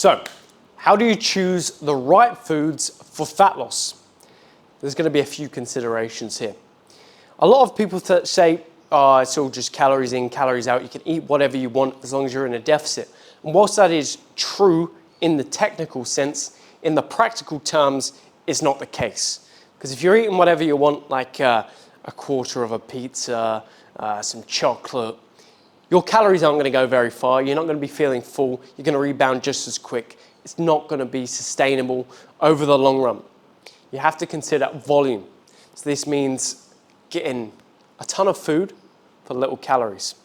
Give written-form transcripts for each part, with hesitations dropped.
So, how do you choose the right foods for fat loss? There's going to be a few considerations here. A lot of people say, oh, it's all just calories in, calories out. You can eat whatever you want as long as you're in a deficit. And whilst that is true in the technical sense, in the practical terms, it's not the case. Because if you're eating whatever you want, like a quarter of a pizza, some chocolate, your calories aren't going to go very far. You're not going to be feeling full. You're going to rebound just as quick. It's not going to be sustainable over the long run. You have to consider volume. So this means getting a ton of food for little calories.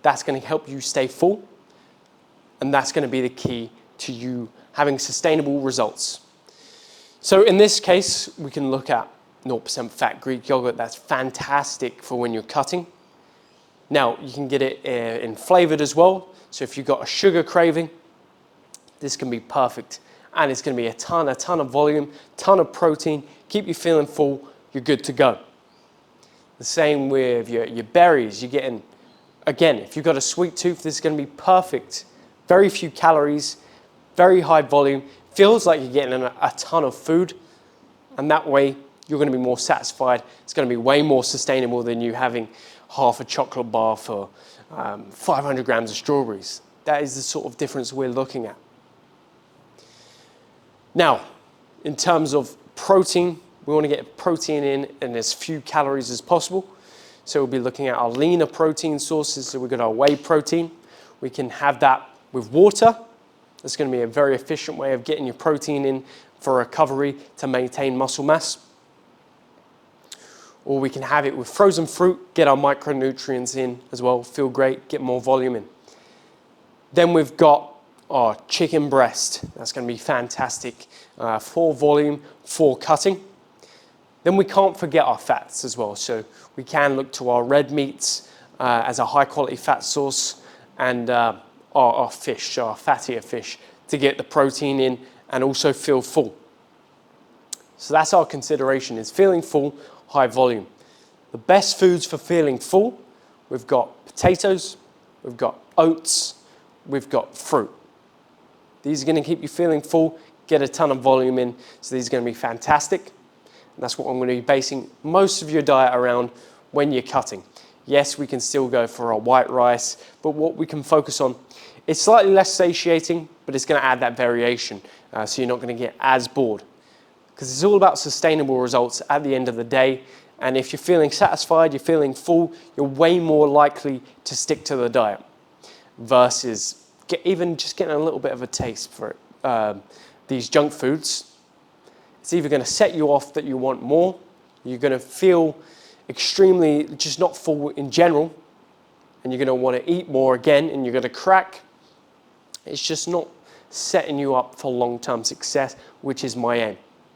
That's going to help you stay full, and that's going to be the key to you having sustainable results. So in this case, we can look at 0% fat Greek yogurt. That's fantastic for when you're cutting. Now, you can get it in flavored as well. So if you've got a sugar craving, this can be perfect. And it's going to be a ton of volume, ton of protein, keep you feeling full, you're good to go. The same with your berries. You're getting, again, if you've got a sweet tooth, this is going to be perfect. Very few calories, very high volume. Feels like you're getting a ton of food. And that way, you're going to be more satisfied. It's going to be way more sustainable than you having half a chocolate bar for 500 grams of strawberries. That is the sort of difference we're looking at. Now, in terms of protein, we want to get protein in as few calories as possible. So we'll be looking at our leaner protein sources. So we've got our whey protein. We can have that with water. That's going to be a very efficient way of getting your protein in for recovery to maintain muscle mass. Or we can have it with frozen fruit, get our micronutrients in as well, feel great, get more volume in. Then we've got our chicken breast. That's going to be fantastic for volume, for cutting. Then we can't forget our fats as well. So we can look to our red meats as a high quality fat source, and our fish, our fattier fish, to get the protein in and also feel full. So that's our consideration, is feeling full, high volume. The best foods for feeling full, we've got potatoes, we've got oats, we've got fruit. These are going to keep you feeling full, get a ton of volume in, so these are going to be fantastic. And that's what I'm going to be basing most of your diet around when you're cutting. Yes, we can still go for a white rice, but what we can focus on, it's slightly less satiating, but it's going to add that variation, so you're not going to get as bored. Because it's all about sustainable results at the end of the day. And if you're feeling satisfied, you're feeling full, you're way more likely to stick to the diet versus even just getting a little bit of a taste for it. These junk foods, it's either going to set you off that you want more, you're going to feel extremely just not full in general, and you're going to want to eat more again, and you're going to crack. It's just not setting you up for long-term success, which is my aim.